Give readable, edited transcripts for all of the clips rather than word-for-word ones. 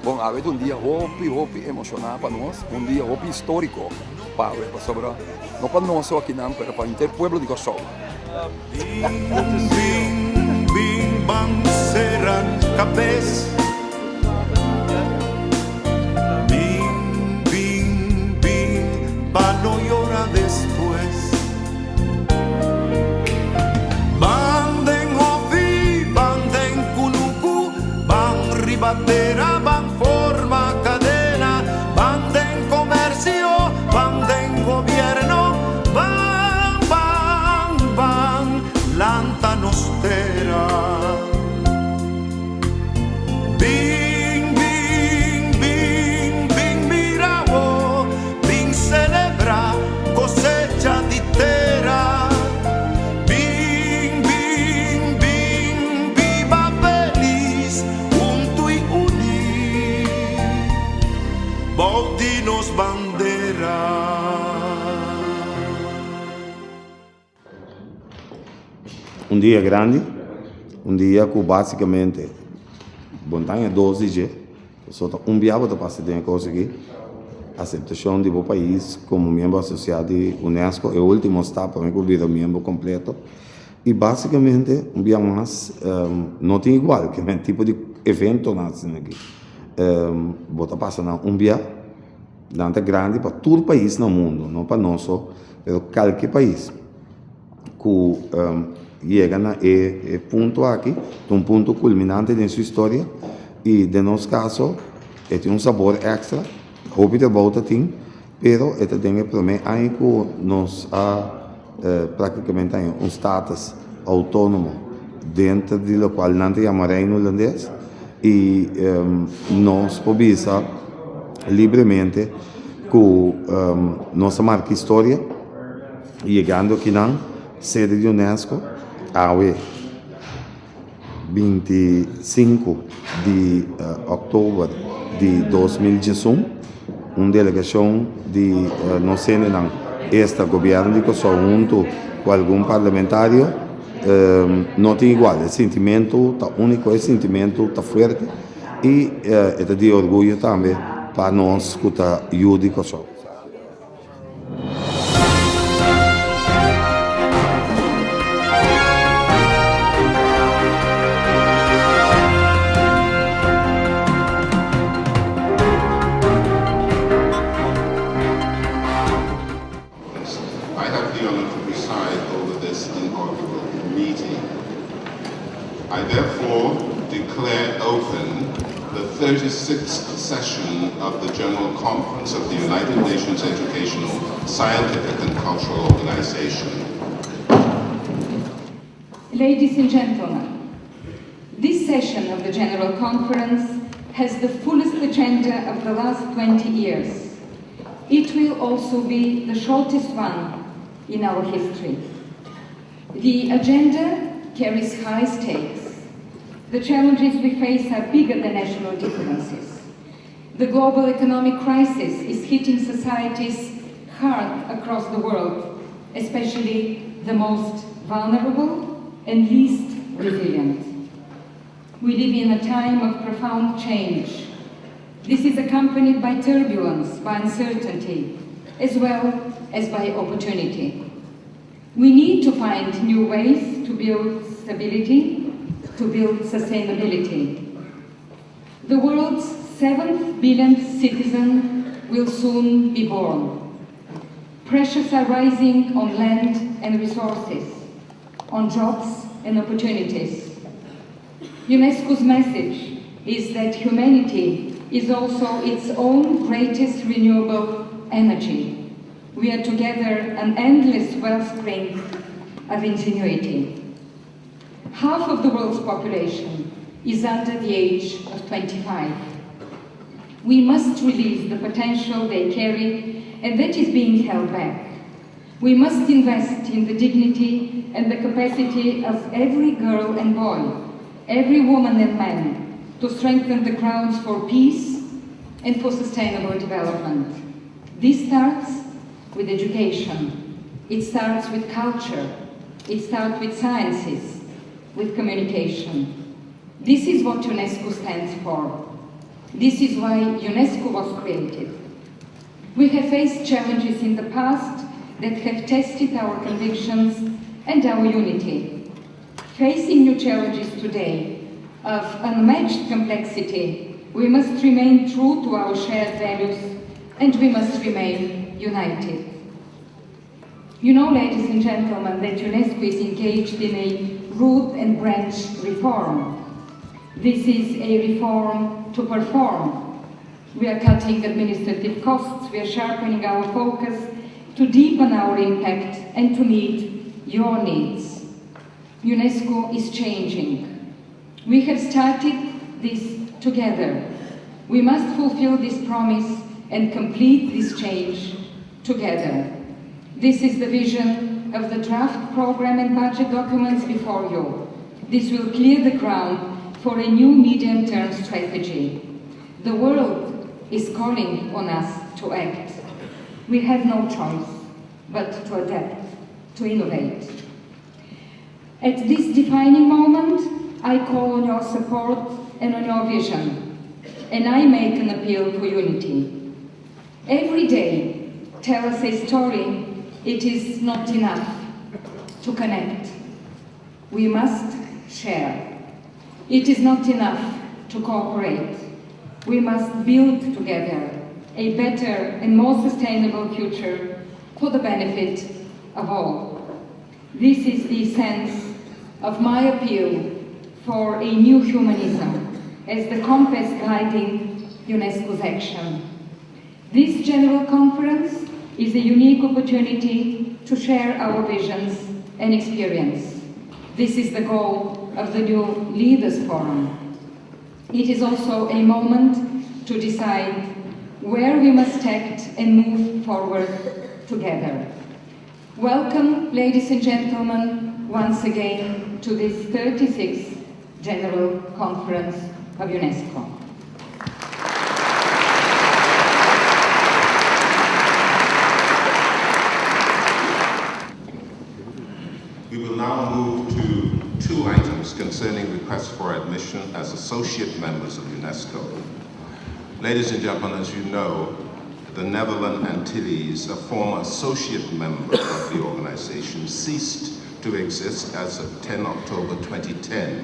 Bom, ha habido un día hopi emocionante para nosotros, un día hopi histórico para no para nosotros aquí, pero para el pueblo de Kosovo. Bing, bing, bing, bang, serán cabez. Bing, bing, bing, no llora después. Banden hofi, banden kunuku, ban ribatera, ban forma cadena, banden comercio, banden gobierno, ban, ban, ban, lanta nostera. Bing, bing, bing, bing, miravo, bing celebra cosecha di terra. Bing, bing, bing, viva feliz, junto y uni, baudinos bandera. Um dia grande, um dia que basicamente, montanha 12 dias, só biava de passar conseguir aceitação do meu país como membro associado da Unesco, é o último step para mim que eu membro completo. E basicamente, dia mais, não tem igual, que é um tipo de evento nascendo aqui. Vou passar dia grande para todo o país no mundo, não para nós só, mas qualquer país que chega na ponto aqui, um ponto culminante de sua história, e de nosso caso, tem um sabor extra, hope de volta tem, pero tem também aí que nós praticamente um status autônomo dentro do qual não tem a reino holandês, e nós podemos livremente com nossa marca história, chegando aqui na sede de Unesco, AUE 25 de outubro de 2021, uma delegação de nós este governo de Kosovo junto com algum parlamentário, não tem igual, o sentimento está único, o sentimento está forte e é de orgulho também para nós que está de Kosovo. I have the honor to preside over this inaugural meeting. I therefore declare open the 36th session of the General Conference of the United Nations Educational, Scientific and Cultural Organization. Ladies and gentlemen, this session of the General Conference has the fullest agenda of the last 20 years. It will also be the shortest one in our history. The agenda carries high stakes. The challenges we face are bigger than national differences. The global economic crisis is hitting societies hard across the world, especially the most vulnerable and least resilient. We live in a time of profound change. This is accompanied by turbulence, by uncertainty, as well as by opportunity. We need to find new ways to build stability, to build sustainability. The world's 7th billionth citizen will soon be born. Pressures are rising on land and resources, on jobs and opportunities. UNESCO's message is that humanity is also its own greatest renewable energy. We are together an endless wellspring of ingenuity. Half of the world's population is under the age of 25. We must release the potential they carry, and that is being held back. We must invest in the dignity and the capacity of every girl and boy, every woman and man, to strengthen the grounds for peace and for sustainable development. This starts with education. It starts with culture. It starts with sciences, with communication. This is what UNESCO stands for. This is why UNESCO was created. We have faced challenges in the past that have tested our convictions and our unity. Facing new challenges today of unmatched complexity, we must remain true to our shared values and we must remain united. You know, ladies and gentlemen, that UNESCO is engaged in a root and branch reform. This is a reform to perform. We are cutting administrative costs, we are sharpening our focus to deepen our impact and to meet your needs. UNESCO is changing. We have started this together. We must fulfill this promise and complete this change together. This is the vision of the draft program and budget documents before you. This will clear the ground for a new medium-term strategy. The world is calling on us to act. We have no choice but to adapt, to innovate. At this defining moment, I call on your support and on your vision, and I make an appeal for unity. Every day, tell us a story. It is not enough to connect. We must share. It is not enough to cooperate. We must build together a better and more sustainable future for the benefit of all. This is the sense of my appeal for a new humanism as the compass guiding UNESCO's action. This General Conference is a unique opportunity to share our visions and experience. This is the goal of the new Leaders Forum. It is also a moment to decide where we must act and move forward together. Welcome, ladies and gentlemen, once again to this 36th General Conference of UNESCO. We will now move to two items concerning requests for admission as associate members of UNESCO. Ladies and gentlemen, as you know, the Netherlands Antilles, a former associate member of the organization, ceased to exist as of 10 October 2010.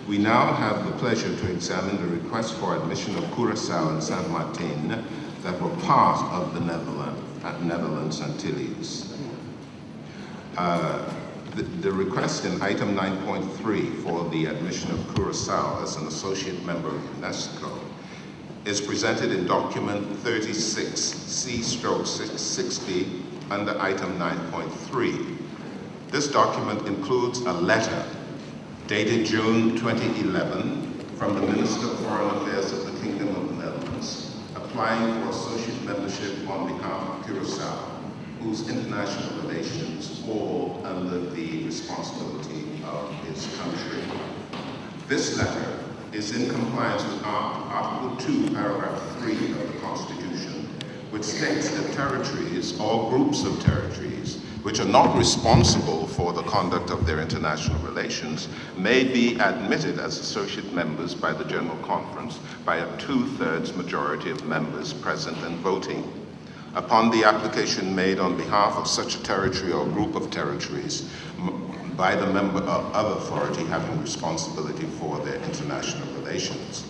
We now have the pleasure to examine the request for admission of Curaçao and Saint Martin that were part of the Netherlands Antilles. The request in item 9.3 for the admission of Curaçao as an associate member of UNESCO is presented in document 36C/660 under item 9.3. This document includes a letter dated June 2011 from the Minister of Foreign Affairs of the Kingdom of the Netherlands applying for associate membership on behalf of Curaçao, whose international relations fall under the responsibility of his country. This letter is in compliance with Article 2, Paragraph 3 of the Constitution, which states that territories or groups of territories which are not responsible for the conduct of their international relations may be admitted as associate members by the General Conference by a 2/3 majority of members present and voting. Upon the application made on behalf of such a territory or group of territories by the member of other authority having responsibility for their international relations.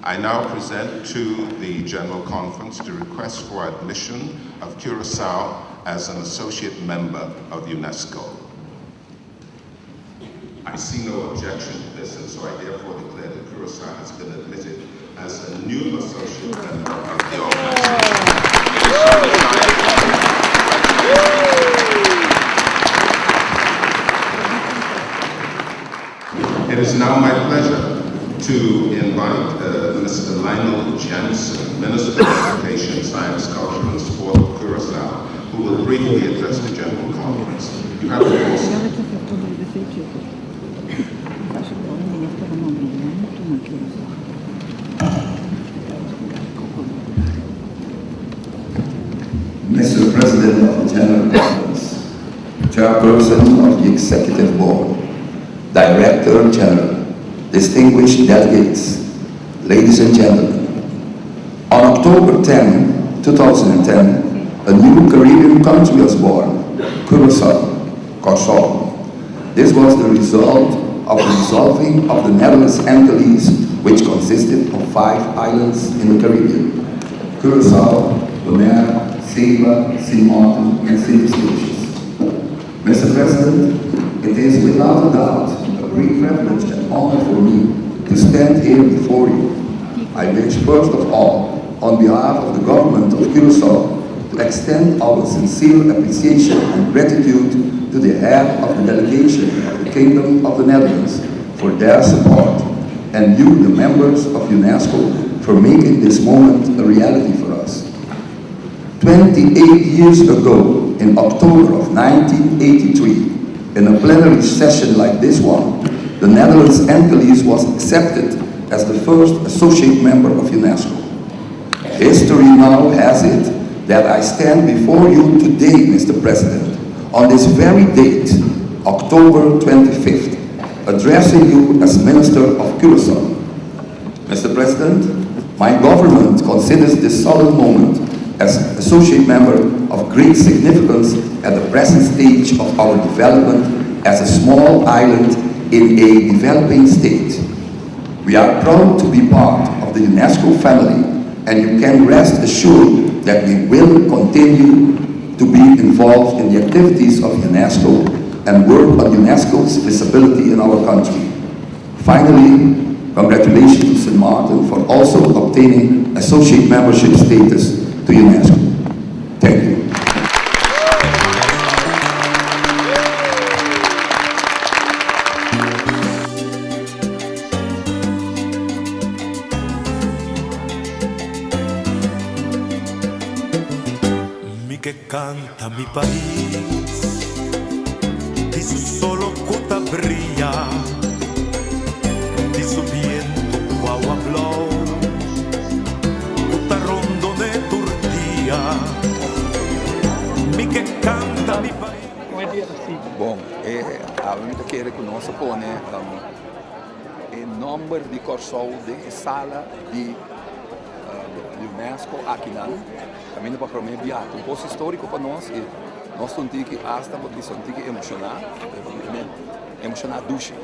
I now present to the General Conference the request for admission of Curaçao as an associate member of UNESCO. I see no objection to this, and so I therefore declare that Curaçao has been admitted as a new associate member of the organization. It is now my pleasure to invite Mr. Lionel Jansen, Minister of Education, Science, Culture and Sport of Curaçao, who will briefly address the General Conference. You have the floor. Mr. President of the General Conference, Chairperson of the Executive Board, Director General, distinguished delegates, ladies and gentlemen. On October 10, 2010, a new Caribbean country was born, Curaçao. This was the result of the dissolving of the Netherlands Antilles, which consisted of 5 islands in the Caribbean: Curaçao, Bonaire, Saba, Sint Maarten, and St. Eustatius. Mr. President, it is without a doubt a great privilege and honor for me to stand here before you. I wish first of all, on behalf of the government of Curaçao, to extend our sincere appreciation and gratitude to the head of the delegation of the Kingdom of the Netherlands for their support, and you, the members of UNESCO, for making this moment a reality for us. 28 years ago, in October of 1983, in a plenary session like this one, the Netherlands Antilles was accepted as the first associate member of UNESCO. History now has it that I stand before you today, Mr. President, on this very date, October 25th, addressing you as Minister of Curaçao. Mr. President, my government considers this solemn moment as associate member of great significance at the present stage of our development as a small island in a developing state. We are proud to be part of the UNESCO family, and you can rest assured that we will continue to be involved in the activities of UNESCO and work on UNESCO's visibility in our country. Finally, congratulations to St. Maarten for also obtaining associate membership status to UNESCO. Thank you. Que canta mi país, di su solo cota brilla, di su viento guagua blow, cota rondo de turdia, mi que canta mi país. Bom, a única que reconoce né, o número de Curaçao de sala de UNESCO aqui na também para mim um posto histórico para nós e nós estamos aqui hasta porque estamos aqui emocionar duche.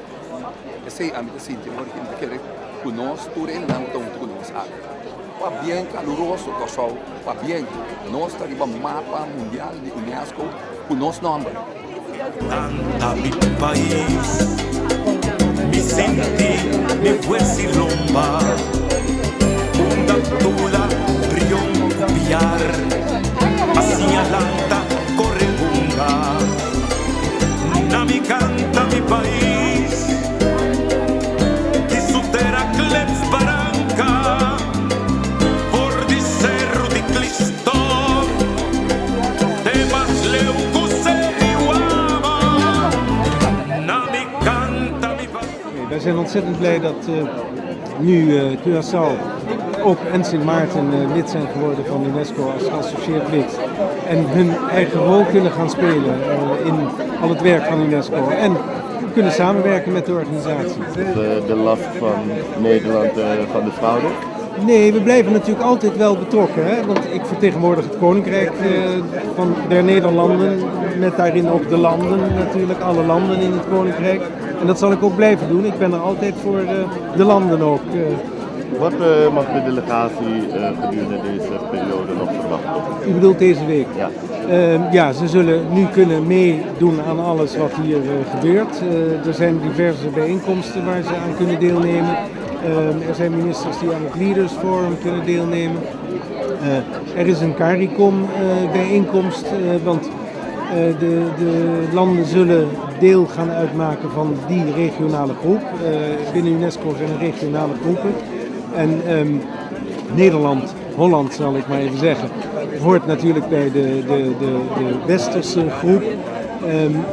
Esse é a minha sentir porque a gente quer conosco tudo ele não tão conosco. Para bem caloroso Curaçao, para bem nós estamos no mapa mundial de UNESCO com nosso nome. Canta mi país, mi senti, mi fuerza y lomba, una tula brión piar, hacia lanta corre bunga, na mi canta mi país, y su teraclets baranca, por di cerro di Cristo, temas leucuse y guava, na mi canta mi país. Wij zijn ontzettend blij dat nu Curaçao ook en Sint Maarten lid zijn geworden van UNESCO als geassocieerd lid. En hun eigen rol kunnen gaan spelen in al het werk van UNESCO. En kunnen samenwerken met de organisatie. De last van Nederland van de fraude? Nee, we blijven natuurlijk altijd wel betrokken. Hè? Want ik vertegenwoordig het Koninkrijk van der Nederlanden. Met daarin ook de landen natuurlijk, alle landen in het Koninkrijk. En dat zal ik ook blijven doen. Ik ben er altijd voor de landen ook. Wat mag de delegatie gedurende deze periode nog verwachten? U bedoelt deze week? Ja. Ja, ze zullen nu kunnen meedoen aan alles wat hier gebeurt. Er zijn diverse bijeenkomsten waar ze aan kunnen deelnemen. Er zijn ministers die aan het Leaders Forum kunnen deelnemen. Er is een CARICOM bijeenkomst, want de landen zullen deel gaan uitmaken van die regionale groep. Binnen UNESCO zijn er regionale groepen. En Nederland, Holland zal ik maar even zeggen, hoort natuurlijk bij de westerse groep.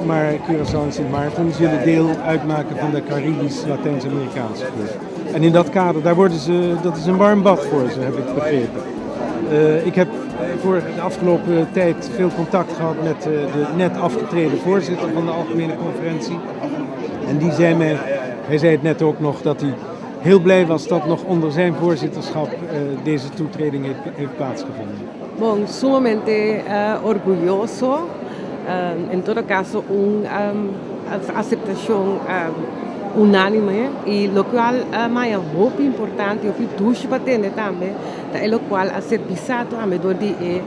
Maar Curaçao en Sint Maarten zullen deel uitmaken van de Caribisch-Latijns-Amerikaanse groep. En in dat kader, dat is een warm bad voor ze, heb ik begrepen. Ik heb voor de afgelopen tijd veel contact gehad met de net afgetreden voorzitter van de Algemene Conferentie. En die zei mij Hij zei het net ook nog dat hij heel blij was dat nog onder zijn voorzitterschap deze toetreding heeft plaatsgevonden. Bom, sumamente orgulhoso. En todo caso, aceptação unânime e lo qual é muito importante e muito ducho para ter também, é lo qual a ser pisado a medida de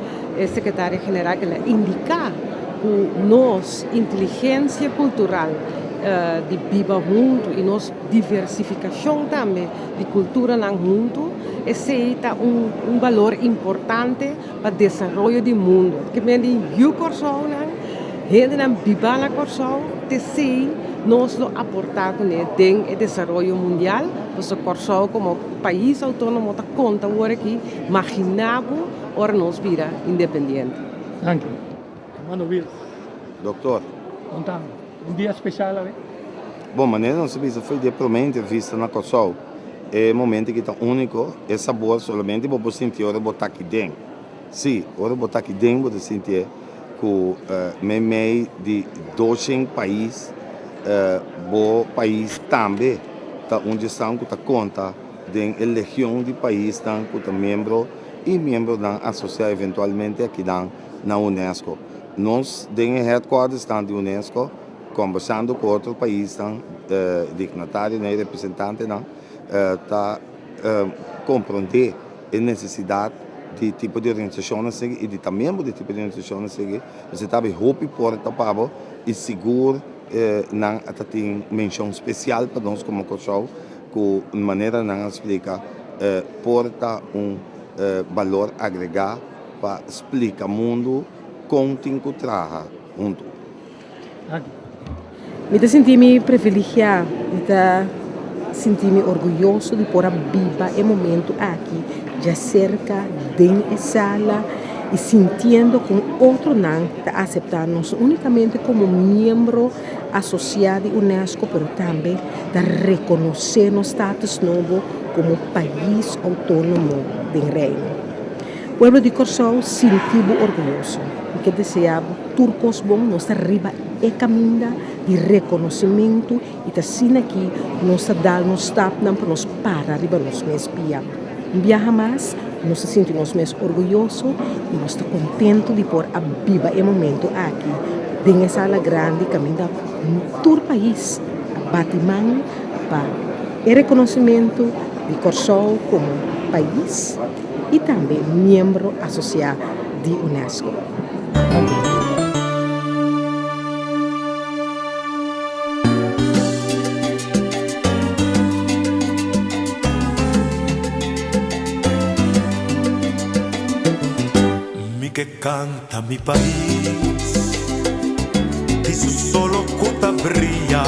secretário-geral que indicar que nós inteligência cultural de viva junto e nós diversificação também de cultura não junto, esse é valor importante para o desenvolvimento do mundo. Que vem de Corsol, gente na viva na Corsol, te sei nós lo aportado no desenvolvimento mundial, porque Corsol como país autônomo está conta agora aqui, imaginava ora nós vira independente. Dank u. Mano Wills. Doutor. Então, dia especial, né? Bom, maneira não se foi de primeira entrevista na Corsol. É um momento que está único, é sabor somente para você sentir hora botar aqui dentro. Sim, hora botar aqui dentro, você sentir que meio de 200 países, o país também está onde estão que está conta de legião de países estão que está membro e membro da associar eventualmente aqui na Unesco. Nós, em headquarters da Unesco, conversando com outros países, dignatários e representantes, está compreender a necessidade de tipo de organização e de também de tipo de organização você está bem roupa porta para e seguro não tem menção especial para nós como Corsol com maneira não explica porta valor agregado para explicar o mundo com que traga junto. Me senti privilegiado, me senti orgulhoso de poder viver o momento aqui, já cerca da sala e sentindo que outro não está aceitando-nos unicamente como membro associado à Unesco, mas também está reconhecendo o status novo como país autônomo do reino. O povo de Corsol sentiu orgulhoso e que desejava turcos bom nós arriba e caminho de reconhecimento e está assim aqui nós dá nos tap não para nós para arriba nos meus pia. Viaja mais, nós sentimos mais orgulhoso e nós está contente de por a viva e momento aqui em essa sala grande caminho todo o país a batimão para o reconhecimento de Corsol como país e também membro associado de Unesco. Mi que canta mi país y su solo cuota brilla.